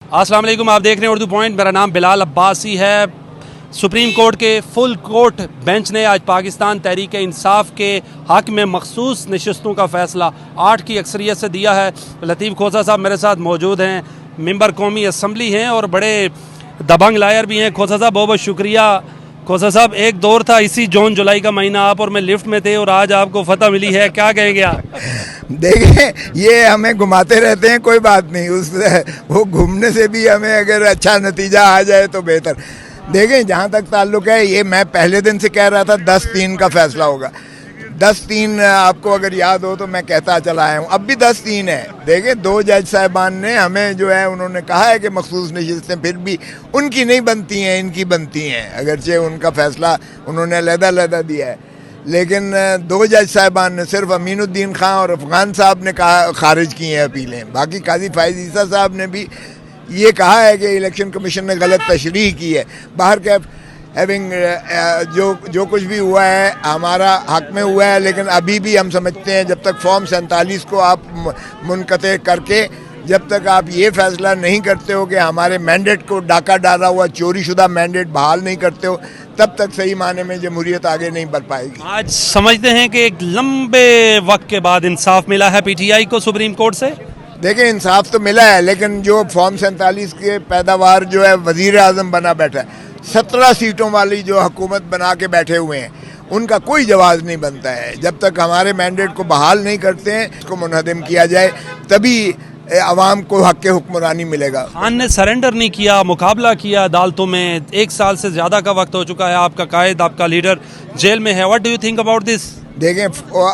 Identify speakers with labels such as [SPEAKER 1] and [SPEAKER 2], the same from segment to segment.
[SPEAKER 1] अस्सलाम वालेकुम, आप देख रहे हैं उर्दू पॉइंट। मेरा नाम बिलाल अब्बासी है। सुप्रीम कोर्ट के फुल कोर्ट बेंच ने आज पाकिस्तान तहरीक इंसाफ के हक में मखसूस नशस्तों का फ़ैसला 8 की अक्सरियत से दिया है। लतीफ़ खोसा साहब मेरे साथ मौजूद हैं, मेंबर कौमी असम्बली हैं और बड़े दबंग लायर भी हैं। खोसा साहब बहुत बहुत शुक्रिया। खोसा साहब, एक दौर था इसी जून जुलाई का महीना, आप और मैं लिफ्ट में थे और आज आपको फतह मिली है, क्या कहेंगे आप?
[SPEAKER 2] देखें, ये हमें घुमाते रहते हैं, कोई बात नहीं, उस वो घूमने से भी हमें अगर अच्छा नतीजा आ जाए तो बेहतर। देखें, जहाँ तक ताल्लुक है, ये मैं पहले दिन से कह रहा था 10-3 का फैसला होगा। 10-3 आपको अगर याद हो तो मैं कहता चला आया हूँ, अब भी 10-3 है। देखें, 2 जज साहिबान ने हमें जो है उन्होंने कहा है कि मखसूस नशिस्तें फिर भी उनकी नहीं बनती हैं, इनकी बनती हैं, अगरचे उनका फैसला उन्होंने अलहदा दिया है। लेकिन 2 जज साहिबान ने, सिर्फ अमीनुद्दीन खान और अफगान साहब ने कहा, खारिज की हैं अपीलें। बाकी काजी फायज ईसा साहब ने भी ये कहा है कि इलेक्शन कमीशन ने गलत तशरीह की है। बाहर के हैविंग जो कुछ भी हुआ है हमारा हक में हुआ है, लेकिन अभी भी हम समझते हैं जब तक फॉर्म 47 को आप मुनक़ते करके, जब तक आप ये फैसला नहीं करते हो कि हमारे मैंडेट को डाका डाला हुआ चोरी शुदा मैंडेट बहाल नहीं करते हो, तब तक सही माने में जमहूरियत आगे नहीं बढ़ पाएगी।
[SPEAKER 1] आज समझते हैं कि एक लंबे वक्त के बाद इंसाफ मिला है PTI को सुप्रीम कोर्ट से।
[SPEAKER 2] देखिए, इंसाफ तो मिला है, लेकिन जो फॉर्म 47 के पैदावार जो है वज़ीर आज़म बना बैठा है, 17 सीटों वाली जो हुकूमत बना के बैठे हुए हैं, उनका कोई जवाब नहीं बनता है। जब तक हमारे मैंडेट को बहाल नहीं करते हैं, इसको मुनहदम किया जाए, तभी अवाम को हक के हुक्मरानी मिलेगा।
[SPEAKER 1] खान ने सरेंडर नहीं किया, मुकाबला किया अदालतों में। 1 साल से ज़्यादा का वक्त हो चुका है, आपका कायद, आपका लीडर जेल में है। What do you think about this?
[SPEAKER 2] देखें,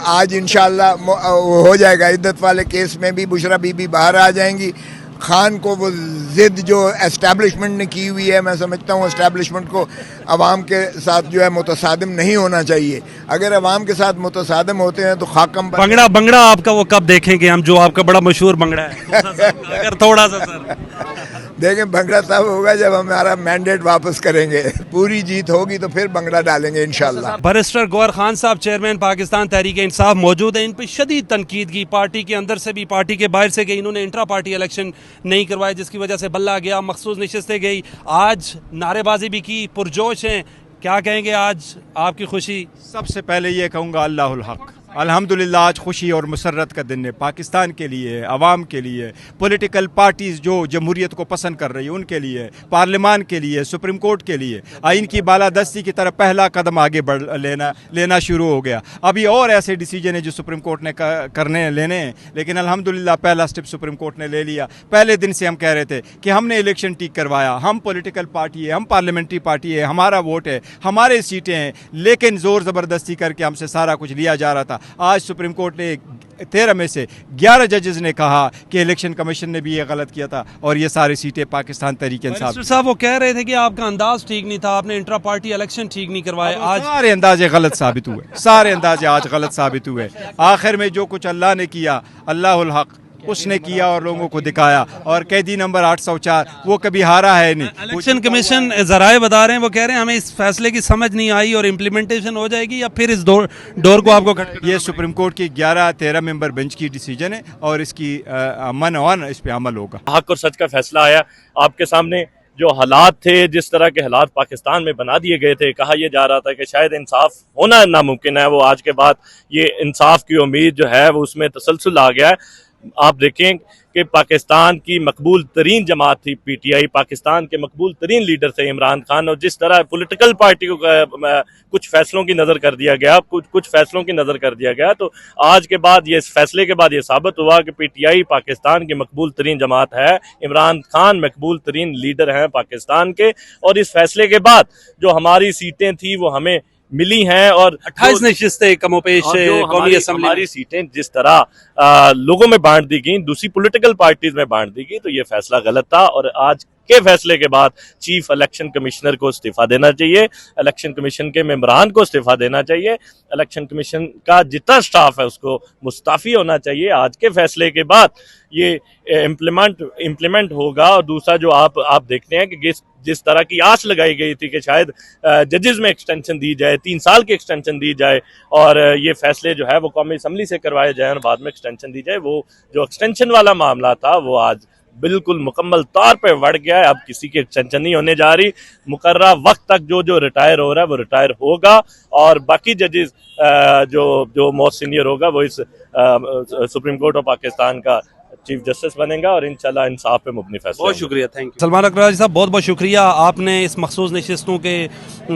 [SPEAKER 2] आज इंशाल्लाह हो जाएगा। इद्दत वाले केस में भी बुशरा बीबी बाहर आ जाएंगी। खान को वो ज़िद जो एस्टैब्लिशमेंट ने की हुई है, मैं समझता हूँ एस्टैब्लिशमेंट को अवाम के साथ जो है मुतसादिम नहीं होना चाहिए। अगर अवाम के साथ मुतसादिम होते हैं तो खाकम
[SPEAKER 1] बंगड़ा आपका वो कब देखेंगे हम, जो आपका बड़ा मशहूर बंगड़ा है? अगर थोड़ा सा सर
[SPEAKER 2] देखें, भंगड़ा तब होगा जब हमारा मैंडेट वापस करेंगे, पूरी जीत होगी तो फिर भंगड़ा डालेंगे इंशाल्लाह।
[SPEAKER 1] बैरिस्टर गौहर खान साहब, चेयरमैन पाकिस्तान तहरीक इंसाफ, मौजूद है। इन पर शदीद तनकीद की, पार्टी के अंदर से भी पार्टी के बाहर से, कि इन्होंने इंट्रा पार्टी इलेक्शन नहीं करवाए, जिसकी वजह से बल्ला गया, मखसूस नशस्तें गई। आज नारेबाजी भी की, पुरजोश हैं, क्या कहेंगे आज आपकी खुशी?
[SPEAKER 3] सबसे पहले ये कहूँगा अल्लाहुल हक, अल्हम्दुलिल्लाह आज खुशी और मुसर्रत का दिन है पाकिस्तान के लिए, अवाम के लिए, पॉलिटिकल पार्टीज़ जो जमहूरियत को पसंद कर रही है उनके लिए, पार्लियामान के लिए, सुप्रीम कोर्ट के लिए। आइन की बालादस्ती की तरफ पहला कदम आगे लेना शुरू हो गया। अभी और ऐसे डिसीजन है जो सुप्रीम कोर्ट ने लेने हैं, लेकिन अल्हम्दुलिल्लाह पहला स्टेप सुप्रीम कोर्ट ने ले लिया। पहले दिन से हम कह रहे थे कि हमने इलेक्शन ठीक करवाया, हम पॉलिटिकल पार्टी है, हम पार्लियामेंट्री पार्टी है, हमारा वोट है, हमारे सीटें हैं, लेकिन ज़ोर ज़बरदस्ती करके हमसे सारा कुछ लिया जा रहा था। आज सुप्रीम कोर्ट ने 13 में से 11 जजेस ने कहा कि इलेक्शन कमीशन ने भी ये गलत किया था और ये सारी सीटें पाकिस्तान तहरीक इंसाफ
[SPEAKER 1] साहब वो कह रहे थे कि आपका अंदाज ठीक नहीं था, आपने इंट्रा पार्टी इलेक्शन ठीक नहीं करवाए। आज
[SPEAKER 3] सारे अंदाजे गलत साबित हुए, सारे अंदाजे आज गलत साबित हुए। आखिर में जो कुछ अल्लाह ने किया, अल्लाहुल हक, उसने किया और लोगों को दिखाया। और कैदी नंबर 804 वो कभी हारा है नहीं।
[SPEAKER 1] इलेक्शन कमीशन ज़राए बता रहे हैं, वो कह रहे हैं हमें इस फैसले की समझ नहीं आई और इम्प्लीमेंटेशन हो जाएगी, या फिर इस डोर को आपको
[SPEAKER 3] ये सुप्रीम कोर्ट की 11-13 मेंबर बेंच की डिसीजन है और इसकी मन ऑन इस पे अमल होगा।
[SPEAKER 4] हक और सच का फैसला आया आपके सामने। जो हालात थे, जिस तरह के हालात पाकिस्तान में बना दिए गए थे, कहा यह जा रहा था कि शायद इंसाफ होना नामुमकिन है, वो आज के बाद ये इंसाफ की उम्मीद जो है वो उसमें तसलसल आ गया है। आप देखें कि पाकिस्तान की मकबूल तरीन जमात थी PTI, पाकिस्तान के मकबूल तरीन लीडर थे इमरान खान, और जिस तरह पॉलिटिकल पार्टी को कुछ फैसलों की नज़र कर दिया गया, कुछ फैसलों की नज़र कर दिया गया, तो आज के बाद ये, इस फैसले के बाद ये साबित हुआ कि PTI पाकिस्तान की मकबूल तरीन जमात है, इमरान खान मकबूल तरीन लीडर हैं पाकिस्तान के। और इस फैसले के बाद जो हमारी सीटें थी वो हमें मिली हैं, और
[SPEAKER 1] 28 नशिस्तें कमोपेश कौमी असेंबली,
[SPEAKER 4] हमारी सीटें जिस तरह लोगों में बांट दी गई, दूसरी पॉलिटिकल पार्टीज में बांट दी गई, तो ये फैसला गलत था। और आज के फैसले के बाद चीफ इलेक्शन कमिश्नर को इस्तीफा देना चाहिए, इलेक्शन कमीशन के मेंबरान को इस्तीफा देना चाहिए, इलेक्शन कमीशन का जितना स्टाफ है उसको मुस्ताफी होना चाहिए। आज के फैसले के बाद ये इम्प्लीमेंट होगा। और दूसरा जो आप देखते हैं कि जिस तरह की आस लगाई गई थी कि शायद जजेस में एक्सटेंशन दी जाए, 3 साल की एक्सटेंशन दी जाए और ये फैसले जो है वो कौमी असम्बली से करवाए जाए और बाद में एक्सटेंशन दी जाए, वो जो एक्सटेंशन वाला मामला था वो आज बिल्कुल मुकम्मल तौर पे बढ़ गया है। अब किसी की टेंशन नहीं होने जा रही। मुकर्ररा वक्त तक जो जो रिटायर हो रहा है वो रिटायर होगा, और बाकी जजेस जो मोस्ट सीनियर होगा वो इस सुप्रीम कोर्ट ऑफ पाकिस्तान का चीफ जस्टिस बनेगा, और इंशाल्लाह इंसाफ पे मुबनी फैसला।
[SPEAKER 1] बहुत शुक्रिया, थैंक यू। सलमान अकराजी साहब, बहुत बहुत शुक्रिया। आपने इस मखसूस नशिस्तों के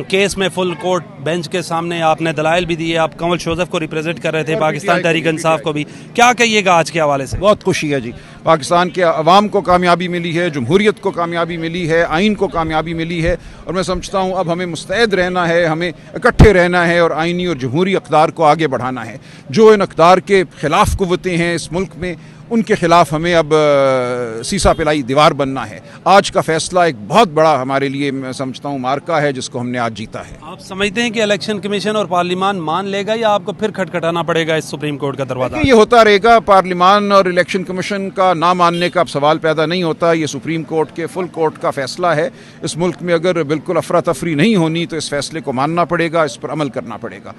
[SPEAKER 1] केस में फुल कोर्ट बेंच के सामने आपने दलाइल भी दिए। आप कंवल जोसेफ को रिप्रेजेंट कर रहे थे, पाकिस्तान तहरीक इंसाफ को भी। क्या कहिएगा आज के हवाले से?
[SPEAKER 5] बहुत खुशी है जी, पाकिस्तान के अवाम को कामयाबी मिली है, जमहूरियत को कामयाबी मिली है, आइन को कामयाबी मिली है, और मैं समझता हूँ अब हमें मुस्तैद रहना है, हमें इकट्ठे रहना है और आइनी और जमहूरी अक़दार को आगे बढ़ाना है। जो इन अक़दार के ख़िलाफ़ क़ुव्वतें हैं इस मुल्क में, उनके ख़िलाफ़ हमें अब सीसा पिलाई दीवार बनना है। आज का फ़ैसला एक बहुत बड़ा हमारे लिए, मैं समझता हूँ, मार्का है जिसको हमने आज जीता है।
[SPEAKER 1] आप समझते हैं कि इलेक्शन कमीशन और पार्लियामान मान लेगा, या आपको फिर खटखटाना पड़ेगा इस सुप्रीम कोर्ट का दरवाज़ा?
[SPEAKER 5] ये होता रहेगा, पार्लियामान और इलेक्शन कमीशन का ना मानने का अब सवाल पैदा नहीं होता। ये सुप्रीम कोर्ट के फुल कोर्ट का फ़ैसला है। इस मुल्क में अगर बिल्कुल अफरा तफरी नहीं होनी तो इस फ़ैसले को मानना पड़ेगा, इस पर अमल करना पड़ेगा।